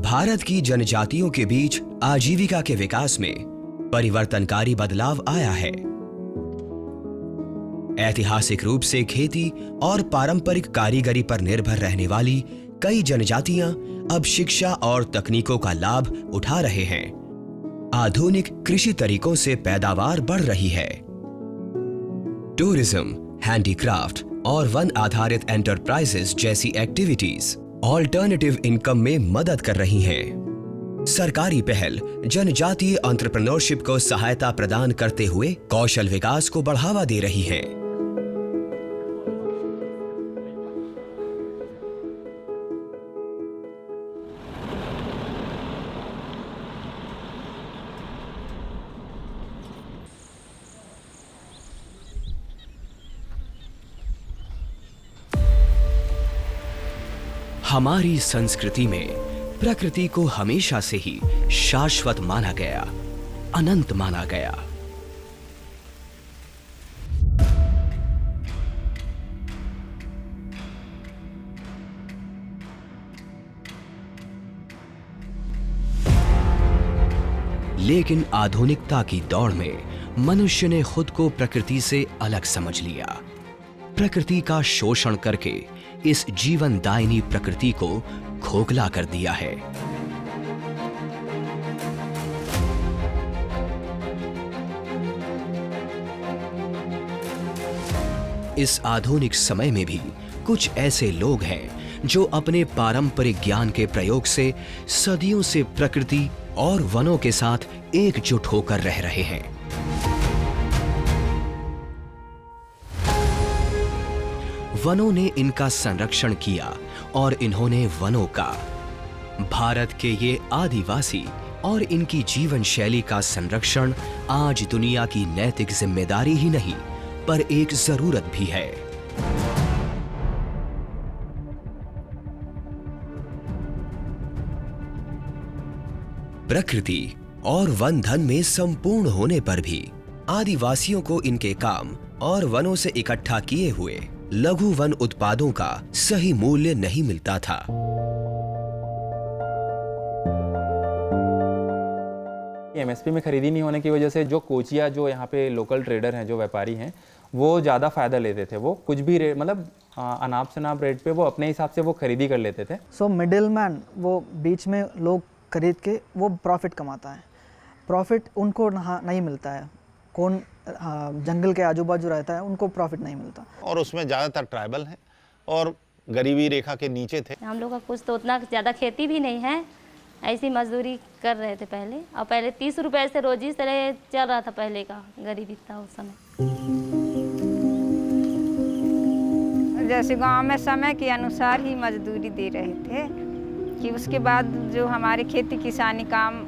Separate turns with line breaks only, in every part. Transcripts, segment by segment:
भारत की जनजातियों के बीच आजीविका के विकास में परिवर्तनकारी बदलाव आया है। ऐतिहासिक रूप से खेती और पारंपरिक कारीगरी पर निर्भर रहने वाली कई जनजातियां अब शिक्षा और तकनीकों का लाभ उठा रहे हैं। आधुनिक कृषि तरीकों से पैदावार बढ़ रही है। टूरिज्म, हैंडीक्राफ्ट और वन आधारित एंटरप्राइजेस जैसी एक्टिविटीज ऑल्टरनेटिव इनकम में मदद कर रही हैं। सरकारी पहल जनजातीय एंटरप्रेन्योरशिप को सहायता प्रदान करते हुए कौशल विकास को बढ़ावा दे रही है। हमारी संस्कृति में प्रकृति को हमेशा से ही शाश्वत माना गया, अनंत माना गया। लेकिन आधुनिकता की दौड़ में मनुष्य ने खुद को प्रकृति से अलग समझ लिया। प्रकृति का शोषण करके इस जीवनदायिनी प्रकृति को खोखला कर दिया है। इस आधुनिक समय में भी कुछ ऐसे लोग हैं जो अपने पारंपरिक ज्ञान के प्रयोग से सदियों से प्रकृति और वनों के साथ एकजुट होकर रह रहे हैं। वनों ने इनका संरक्षण किया और इन्होंने वनों का, भारत के ये आदिवासी और इनकी जीवन शैली का संरक्षण आज दुनिया की नैतिक जिम्मेदारी ही नहीं, पर एक जरूरत भी है। प्रकृति और वन धन में संपूर्ण होने पर भी आदिवासियों को इनके काम और वनों से इकट्ठा किए हुए लघु वन उत्पादों का सही मूल्य नहीं मिलता था।
एमएसपी में खरीदी नहीं होने की वजह से जो कोचिया, जो यहाँ पे लोकल ट्रेडर हैं, जो व्यापारी हैं, वो ज़्यादा फायदा लेते थे। वो कुछ भी रेट, मतलब अनाप शनाप रेट पे वो अपने हिसाब से वो खरीदी कर लेते थे।
सो मिडिल मैन, वो बीच में लोग खरीद के वो प्रॉफिट कमाता है। प्रॉफिट उनको नहीं मिलता है। कौन जंगल के आजू बाजू रहता है उनको प्रॉफिट नहीं मिलता।
और उसमें ज़्यादातर ट्राइबल हैं और गरीबी रेखा के नीचे थे।
हम लोग का कुछ तो उतना ज़्यादा खेती भी नहीं है, ऐसी मजदूरी कर रहे थे पहले। और पहले 30 रुपए से रोजी तरह चल रहा था पहले का, गरीबी था उस समय।
जैसे गांव में समय के अनुसार ही मजदूरी दे रहे थे कि उसके बाद जो हमारे खेती किसानी काम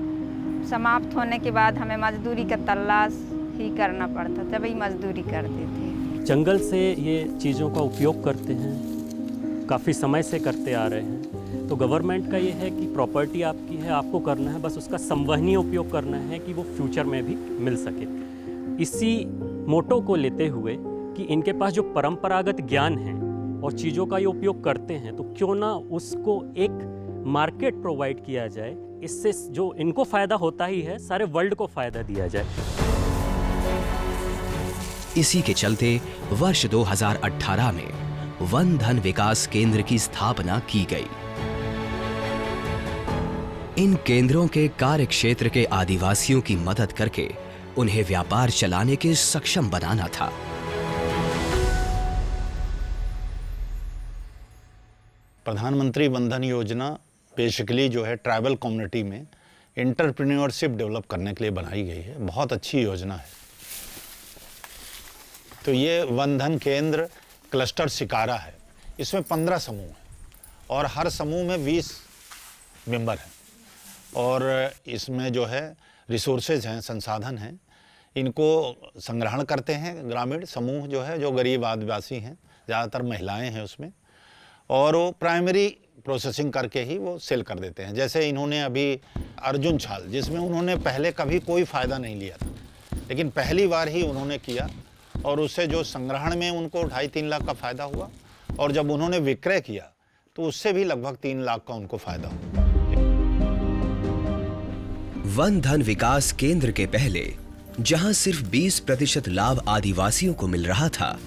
समाप्त होने के बाद हमें मजदूरी का तलाश ही करना पड़ता, तभी मजदूरी करते थे।
जंगल से ये चीज़ों का उपयोग करते हैं, काफ़ी समय से करते आ रहे हैं। तो गवर्नमेंट का ये है कि प्रॉपर्टी आपकी है, आपको करना है, बस उसका संवहनीय उपयोग करना है कि वो फ्यूचर में भी मिल सके। इसी मोटो को लेते हुए कि इनके पास जो परंपरागत ज्ञान है और चीज़ों का ये उपयोग करते हैं, तो क्यों ना उसको एक मार्केट प्रोवाइड किया जाए। इससे जो इनको फ़ायदा होता ही है, सारे वर्ल्ड को फ़ायदा दिया जाए।
इसी के चलते वर्ष 2018 में वन धन विकास केंद्र की स्थापना की गई। इन केंद्रों के कार्य क्षेत्र के आदिवासियों की मदद करके उन्हें व्यापार चलाने के सक्षम बनाना था।
प्रधानमंत्री वन धन योजना बेसिकली जो है ट्राइबल कम्युनिटी में एंटरप्रेन्योरशिप डेवलप करने के लिए बनाई गई है। बहुत अच्छी योजना है। तो ये वन धन केंद्र क्लस्टर शिकारा है। इसमें 15 समूह हैं और हर समूह में 20 मेंबर हैं। और इसमें जो है रिसोर्सेज हैं, संसाधन हैं, इनको संग्रहण करते हैं ग्रामीण समूह जो है, जो गरीब आदिवासी हैं, ज़्यादातर महिलाएं हैं उसमें, और वो प्राइमरी प्रोसेसिंग करके ही वो सेल कर देते हैं। जैसे इन्होंने अभी अर्जुन छाल, जिसमें उन्होंने पहले कभी कोई फ़ायदा नहीं लिया था, लेकिन पहली बार ही उन्होंने किया और उससे जो संग्रहण में उनको 2.5-3 लाख का फ़ायदा हुआ, और जब उन्होंने विक्रय किया तो उससे भी लगभग 3 लाख का उनको फ़ायदा हुआ।
वन धन विकास केंद्र के पहले जहां सिर्फ 20% लाभ आदिवासियों को मिल रहा था,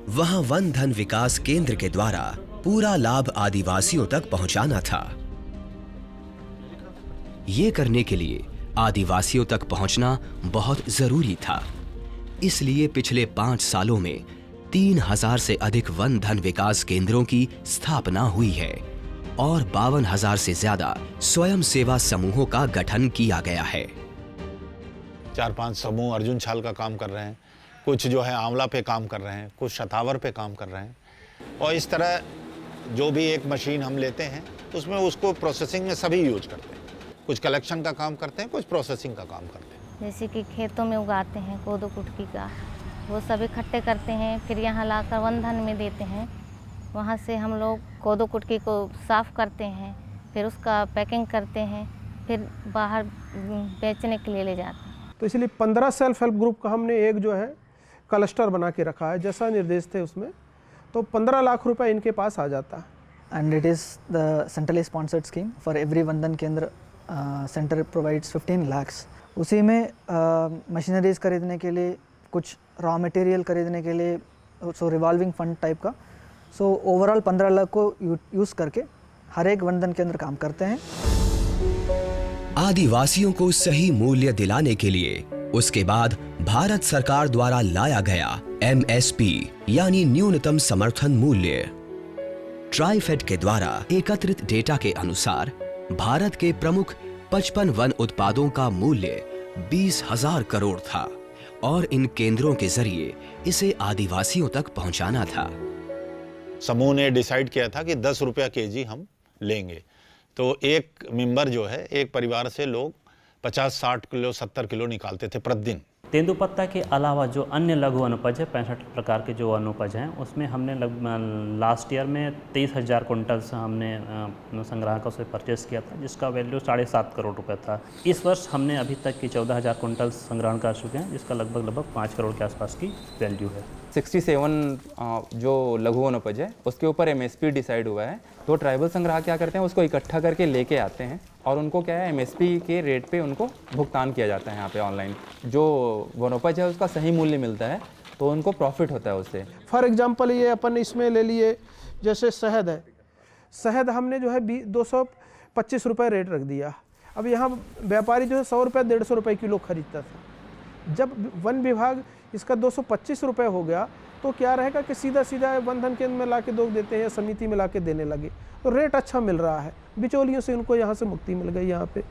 वहां वन धन विकास केंद्र के द्वारा पूरा लाभ आदिवासियों तक पहुंचाना था। ये करने के लिए आदिवासियों तक पहुंचना बहुत जरूरी था। इसलिए पिछले 5 सालों में 3000 से अधिक वन धन विकास केंद्रों की स्थापना हुई है और 52,000 से ज्यादा स्वयं सेवा समूहों का गठन किया गया है।
4-5 समूह अर्जुन छाल का काम कर रहे हैं, कुछ जो है आंवला पे काम कर रहे हैं, कुछ शतावर पे काम कर रहे हैं। और इस तरह जो भी एक मशीन हम लेते हैं उसमें उसको प्रोसेसिंग में सभी यूज करते हैं। कुछ कलेक्शन का काम करते हैं, कुछ प्रोसेसिंग का काम करते हैं।
जैसे कि खेतों में उगाते हैं कोदो कुटकी का, वो सब इकट्ठे करते हैं, फिर यहाँ लाकर वन धन में देते हैं। वहाँ से हम लोग कोदो कुटकी को साफ़ करते हैं, फिर उसका पैकिंग करते हैं, फिर बाहर बेचने के लिए ले जाते हैं।
तो इसलिए 15 सेल्फ हेल्प ग्रुप का हमने एक जो है क्लस्टर बना के रखा है, जैसा निर्देश थे उसमें, तो 15 लाख रुपए इनके पास आ जाता है।
And it is the centrally sponsored scheme for every one धन केंद्र। Centre provides 15 lakhs। उसी में मशीनरीज खरीदने के लिए, कुछ रॉ मटेरियल खरीदने के लिए, सो रिवॉल्विंग फंड टाइप का, सो ओवरऑल 15 लाख को यूज़ करके हर एक वन धन केंद्र काम करते हैं।
आदिवासियों को सही मूल्य दिलाने के लिए उसके बाद भारत सरकार द्वारा लाया गया MSP यानी न्यूनतम समर्थन मूल्य। ट्राइफेड के द्वारा एकत्रित डेटा के अनुसार भारत के प्रमुख 55 वन उत्पादों का मूल्य 20,000 करोड़ था और इन केंद्रों के जरिए इसे आदिवासियों तक पहुंचाना था।
समूह ने डिसाइड किया था कि 10 रुपया केजी हम लेंगे। तो एक मेंबर जो है, एक परिवार से लोग 50-60 किलो 70 किलो निकालते थे प्रतिदिन।
तेंदुपत्ता के अलावा जो अन्य लघु अनुपज है, 65 प्रकार के जो अनुपज हैं, उसमें हमने लास्ट ईयर में 23,000 कुंटल्स हमने संग्राहकों से परचेस किया था, जिसका वैल्यू 7.5 करोड़ रुपए था। इस वर्ष हमने अभी तक की 14,000 कुंटल्स संग्रहण कर चुके हैं, जिसका लगभग 5 करोड़ के आसपास की वैल्यू है।
67 जो लघु वनोपज है उसके ऊपर MSP डिसाइड हुआ है। तो ट्राइबल संग्राहक क्या करते हैं, उसको इकट्ठा करके लेके आते हैं और उनको क्या है MSP के रेट पे उनको भुगतान किया जाता है। यहाँ पे ऑनलाइन जो वनोपज है उसका सही मूल्य मिलता है, तो उनको प्रॉफिट होता है उससे।
फॉर एग्जांपल ये अपन इसमें ले लिए, जैसे शहद है, शहद हमने जो है 225 रुपये रेट रख दिया। अब यहाँ व्यापारी जो है 100 रुपये 150 रुपये किलो खरीदता था। जब वन विभाग इसका 225 रुपये हो गया तो क्या रहेगा कि सीधा सीधा वन धन केंद्र में ला के दो देते हैं या समिति में ला के देने लगे, तो रेट अच्छा मिल रहा है, बिचौलियों से उनको यहाँ से मुक्ति मिल गई। यहाँ पे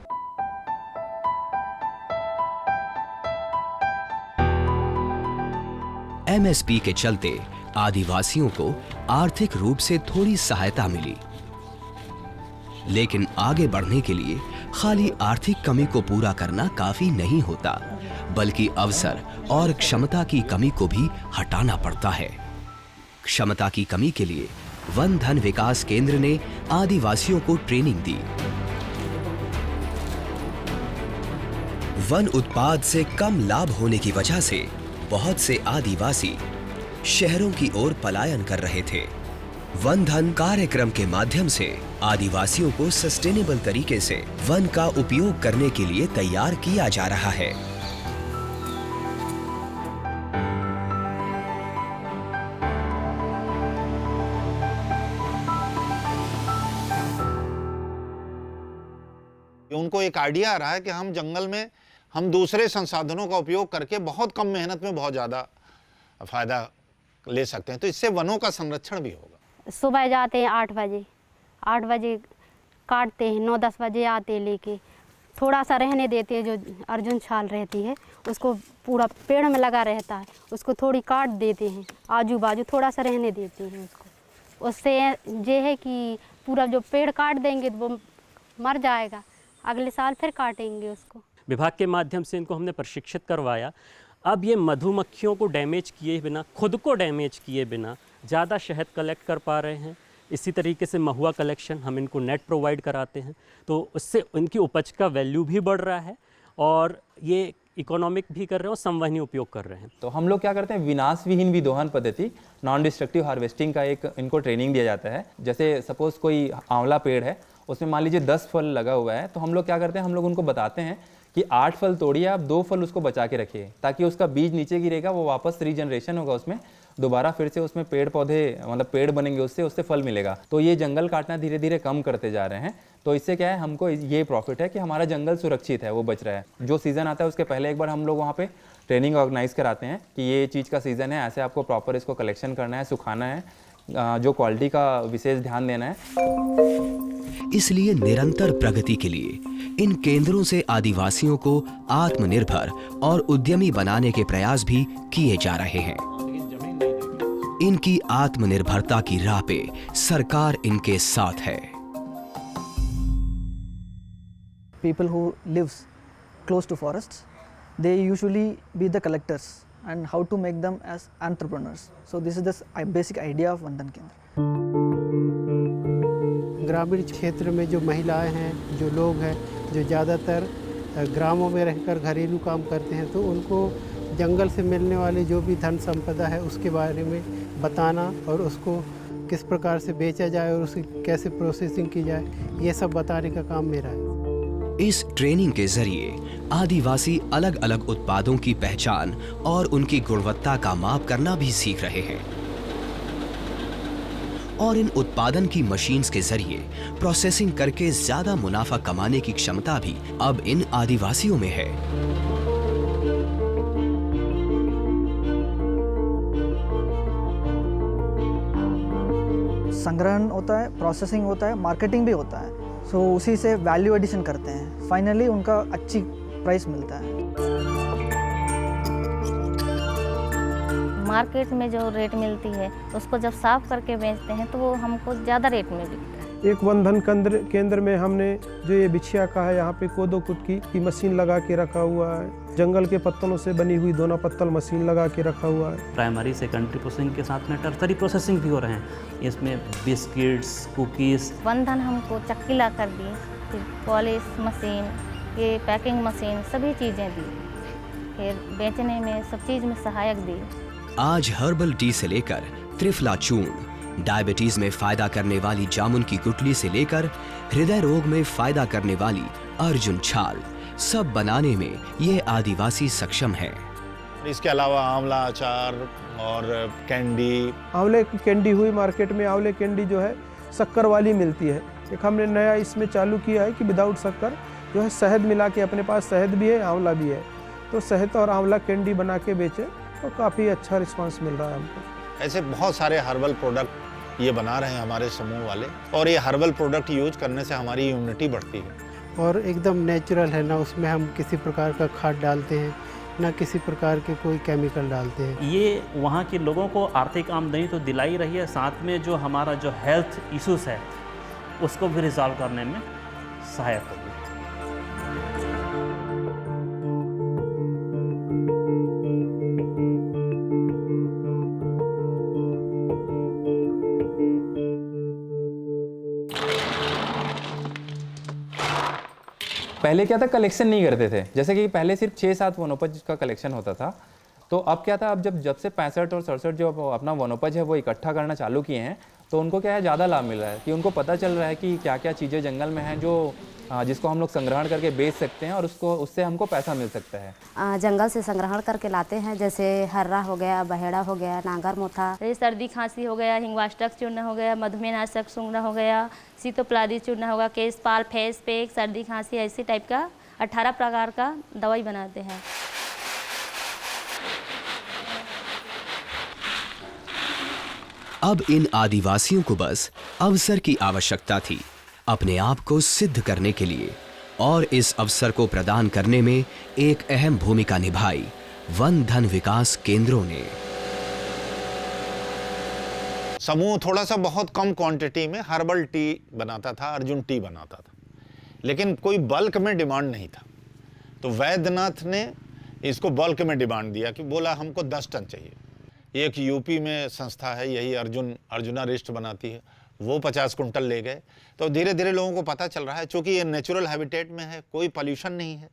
MSP के चलते आदिवासियों को आर्थिक रूप से थोड़ी सहायता मिली, लेकिन आगे बढ़ने के लिए खाली आर्थिक कमी को पूरा करना काफी नहीं होता, बल्कि अवसर और क्षमता की कमी को भी हटाना पड़ता है। क्षमता की कमी के लिए वन धन विकास केंद्र ने आदिवासियों को ट्रेनिंग दी। वन उत्पाद से कम लाभ होने की वजह से बहुत से आदिवासी शहरों की ओर पलायन कर रहे थे। वन धन कार्यक्रम के माध्यम से आदिवासियों को सस्टेनेबल तरीके से वन का उपयोग करने के लिए तैयार किया जा रहा है।
उनको एक आइडिया आ रहा है कि हम जंगल में हम दूसरे संसाधनों का उपयोग करके बहुत कम मेहनत में बहुत ज़्यादा फायदा ले सकते हैं, तो इससे वनों का संरक्षण भी होगा।
सुबह जाते हैं 8 बजे काटते हैं, 9-10 बजे आते हैं लेके, थोड़ा सा रहने देते हैं। जो अर्जुन छाल रहती है उसको पूरा पेड़ में लगा रहता है, उसको थोड़ी काट देते हैं, आजू बाजू थोड़ा सा रहने देते हैं उसको। उससे ये है कि पूरा जो पेड़ काट देंगे तो वो मर जाएगा, अगले साल फिर काटेंगे उसको।
विभाग के माध्यम से इनको हमने प्रशिक्षित करवाया। अब ये मधुमक्खियों को डैमेज किए बिना, खुद को डैमेज किए बिना ज़्यादा शहद कलेक्ट कर पा रहे हैं। इसी तरीके से महुआ कलेक्शन हम इनको नेट प्रोवाइड कराते हैं, तो उससे उनकी उपज का वैल्यू भी बढ़ रहा है और ये इकोनॉमिक भी कर रहे हैं और संवहनी उपयोग कर रहे हैं।
तो हम लोग क्या करते हैं, विनाश विहीन विदोहन पद्धति, नॉन डिस्ट्रक्टिव हार्वेस्टिंग का एक इनको ट्रेनिंग दिया जाता है। जैसे सपोज कोई आंवला पेड़ है, उसमें मान लीजिए 10 फल लगा हुआ है, तो हम लोग क्या करते हैं, हम लोग उनको बताते हैं कि 8 फल तोड़िए, आप 2 फल उसको बचा के रखिए, ताकि उसका बीज नीचे गिरेगा, वो वापस रीजनरेशन होगा, उसमें दोबारा फिर से उसमें पेड़ पौधे मतलब पेड़ बनेंगे, उससे फल मिलेगा। तो ये जंगल काटना धीरे धीरे कम करते जा रहे हैं। तो इससे क्या है, हमको ये प्रॉफिट है कि हमारा जंगल सुरक्षित है, वो बच रहा है। जो सीज़न आता है उसके पहले एक बार हम लोग वहाँ पे ट्रेनिंग ऑर्गेनाइज कराते हैं कि ये चीज़ का सीज़न है, ऐसे आपको प्रॉपर इसको कलेक्शन करना है, सुखाना है, जो क्वालिटी का विशेष ध्यान देना है।
इसलिए निरंतर प्रगति के लिए इन केंद्रों से आदिवासियों को आत्मनिर्भर और उद्यमी बनाने के प्रयास भी किए जा रहे हैं। इनकी आत्मनिर्भरता की राह पे सरकार इनके साथ है।
People who lives close to forests, they usually be the collectors and how to make them as entrepreneurs. So this is the basic idea of वंदन केंद्र।
ग्रामीण क्षेत्र में जो महिलाएं हैं, जो लोग हैं, जो ज़्यादातर ग्रामों में रहकर घरेलू काम करते हैं, तो उनको जंगल से मिलने वाली जो भी धन संपदा है उसके बारे में बताना और उसको किस प्रकार से बेचा जाए और उसकी कैसे प्रोसेसिंग की जाए, ये सब बताने का काम मेरा है।
इस ट्रेनिंग के जरिए आदिवासी अलग अलग उत्पादों की पहचान और उनकी गुणवत्ता का माप करना भी सीख रहे हैं और इन उत्पादन की मशीन्स के जरिए प्रोसेसिंग करके ज्यादा मुनाफा कमाने की क्षमता भी अब इन आदिवासियों में है।
संग्रहण होता है, प्रोसेसिंग होता है, मार्केटिंग भी होता है। सो उसी से वैल्यू एडिशन करते हैं, फाइनली उनका अच्छी प्राइस मिलता है।
मार्केट में जो रेट मिलती है उसको जब साफ करके बेचते हैं तो वो हमको ज़्यादा रेट में बिकता है।
एक वंदन केंद्र में हमने जो ये बिछिया का है, यहाँ पे कोदो कुटकी की मशीन लगा के रखा हुआ है। जंगल के पत्तलों से बनी हुई दोना पत्तल मशीन लगा के रखा हुआ है।
प्राइमरी सेकेंडरी प्रोसेसिंग के साथ में टर्सरी प्रोसेसिंग भी हो रहे हैं। इसमें बिस्किट्स, कुकीज़।
वंदन हमको चक्की ला कर दी, फिर पॉलिश मशीन, ये पैकिंग मशीन, सभी चीज़ें दी, फिर बेचने में सब चीज़ में सहायक दी।
आज हर्बल टी से लेकर त्रिफला चूर्ण, डायबिटीज में फायदा करने वाली जामुन की गुठली से लेकर हृदय रोग में फायदा करने वाली अर्जुन छाल, सब बनाने में ये आदिवासी सक्षम है।
इसके अलावा आंवला अचार और कैंडी।
आंवले की कैंडी हुई मार्केट में, आंवले कैंडी जो है शक्कर वाली मिलती है। एक हमने नया इसमें चालू किया है कि विदाउट शक्कर जो है शहद मिला के, अपने पास शहद भी है, आंवला भी है, तो शहद और आंवला कैंडी बना के बेचे तो काफ़ी अच्छा रिस्पांस मिल रहा है हमको।
ऐसे बहुत सारे हर्बल प्रोडक्ट ये बना रहे हैं हमारे समूह वाले, और ये हर्बल प्रोडक्ट यूज करने से हमारी इम्यूनिटी बढ़ती है
और एकदम नेचुरल है ना, उसमें हम किसी प्रकार का खाद डालते हैं, ना किसी प्रकार के कोई केमिकल डालते हैं।
ये वहाँ के लोगों को आर्थिक आमदनी तो दिला ही रही है, साथ में जो हमारा जो हेल्थ इश्यूज है उसको भी रिजॉल्व करने में सहायक होगी।
पहले क्या था, कलेक्शन नहीं करते थे। जैसे कि पहले सिर्फ 6-7 वनोपज का कलेक्शन होता था, तो अब क्या था, अब जब से 65 और 67 जो अपना वनोपज है वो इकट्ठा करना चालू किए हैं, तो उनको क्या है, ज़्यादा लाभ मिल रहा है कि उनको पता चल रहा है कि क्या क्या चीज़ें जंगल में हैं जो जिसको हम लोग संग्रहण करके बेच सकते हैं और उससे हमको पैसा मिल सकता है।
जंगल से संग्रहण करके लाते हैं, जैसे हर्रा हो गया, बहेड़ा हो गया, नागर मोथा,
सर्दी खांसी हो गया, हिंगवाष्टक चूर्ण हो गया, मधुमेह नाशक चूर्ण हो गया, शीतोप्लादी चूर्ण होगा, केस पाल, फेस पैक, सर्दी खांसी, ऐसी टाइप का 18 प्रकार का दवाई बनाते हैं।
अब इन आदिवासियों को बस अवसर की आवश्यकता थी अपने आप को सिद्ध करने के लिए, और इस अवसर को प्रदान करने में एक अहम भूमिका निभाई वन धन विकास केंद्रों ने।
समूह थोड़ा सा बहुत कम क्वांटिटी में हर्बल टी बनाता था, अर्जुन टी बनाता था, लेकिन कोई बल्क में डिमांड नहीं था। तो वैद्यनाथ ने इसको बल्क में डिमांड दिया कि बोला हमको 10 टन चाहिए। एक यूपी में संस्था है, यही अर्जुना रिस्ट बनाती है, वो 50 कुंटल ले गए। तो धीरे धीरे लोगों को पता चल रहा है, चूँकि ये नेचुरल हैबिटेट में है, कोई पॉल्यूशन नहीं है,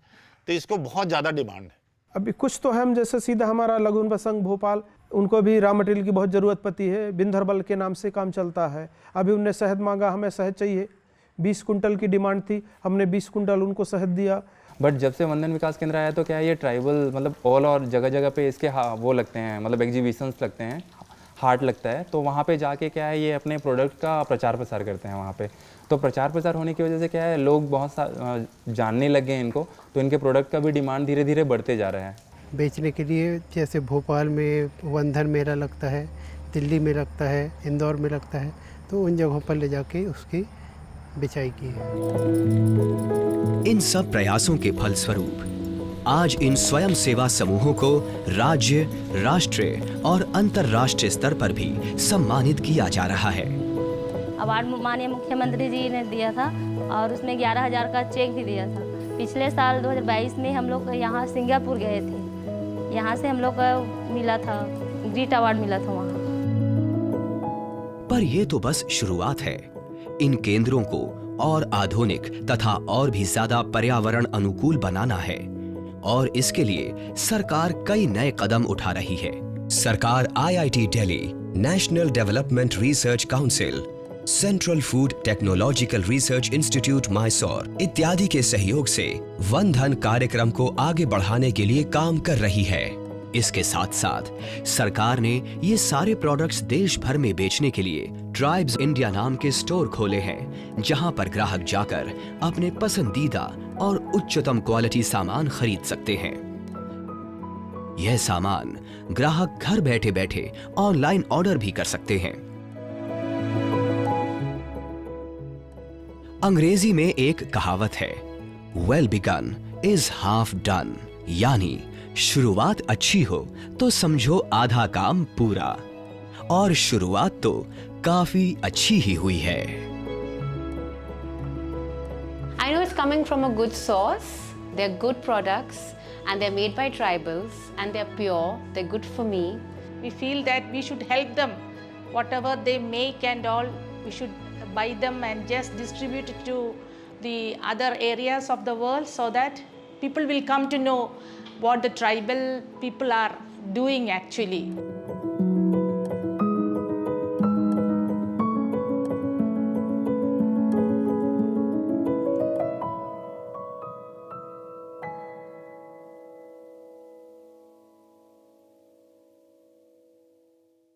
तो इसको बहुत ज़्यादा डिमांड है।
अभी कुछ तो हम जैसे सीधा हमारा लगुन बसंग भोपाल, उनको भी रॉ मटेरियल की बहुत ज़रूरत पड़ती है, बिंद हर्बल के नाम से काम चलता है। अभी उनने शहद मांगा, हमें शहद चाहिए, 20 कुंटल की डिमांड थी, हमने 20 कुंटल उनको शहद दिया।
बट जब से वंदन विकास केंद्र आया तो क्या है, ये ट्राइबल मतलब ऑल और जगह जगह पे इसके वो लगते हैं, मतलब एग्जीबिशंस लगते हैं, हाट लगता है, तो वहाँ पे जाके क्या है ये अपने प्रोडक्ट का प्रचार प्रसार करते हैं वहाँ पे। तो प्रचार प्रसार होने की वजह से क्या है, लोग बहुत जानने लग गए इनको, तो इनके प्रोडक्ट का भी डिमांड धीरे धीरे बढ़ते जा रहा है।
बेचने के लिए जैसे भोपाल में वंदन मेला लगता है, दिल्ली में लगता है, इंदौर में लगता है, तो उन जगहों पर ले जाके उसकी बिचाई की है।
इन सब प्रयासों के फलस्वरूप आज इन स्वयं सेवा समूहों को राज्य, राष्ट्रीय और अंतर्राष्ट्रीय स्तर पर भी सम्मानित किया जा रहा है।
अवार्ड माननीय मुख्यमंत्री जी ने दिया था और उसमें 11,000 का चेक भी दिया था। पिछले साल 2022 में हम लोग यहाँ सिंगापुर गए थे, यहाँ से हम लोग को मिला था, ग्रीट अवार्ड मिला था वहाँ।
पर ये तो बस शुरुआत है। इन केंद्रों को और आधुनिक तथा और भी ज्यादा पर्यावरण अनुकूल बनाना है और इसके लिए सरकार कई नए कदम उठा रही है। सरकार IIT Delhi, national development research council, central food technological research institute Mysore इत्यादि के सहयोग से वनधन कार्यक्रम को आगे बढ़ाने के लिए काम कर रही है। इसके साथ साथ सरकार ने ये सारे प्रोडक्ट्स देश भर में बेचने के लिए ट्राइब्स इंडिया नाम के स्टोर खोले हैं, जहां पर ग्राहक जाकर अपने पसंदीदा और उच्चतम क्वालिटी सामान खरीद सकते हैं। यह सामान ग्राहक घर बैठे बैठे ऑनलाइन ऑर्डर भी कर सकते हैं। अंग्रेजी में एक कहावत है, well begun is half done, यानी शुरुआत अच्छी हो तो समझो आधा काम पूरा, और शुरुआत तो काफी अच्छी ही हुई है।
I know it's coming from a good source. They're good products and they're made by tribals and they're pure. They're good for me.
We feel that we should help them. Whatever they make and all, we should buy them and just distribute it to the other areas of the world so that people will come to know what the tribal people are doing actually.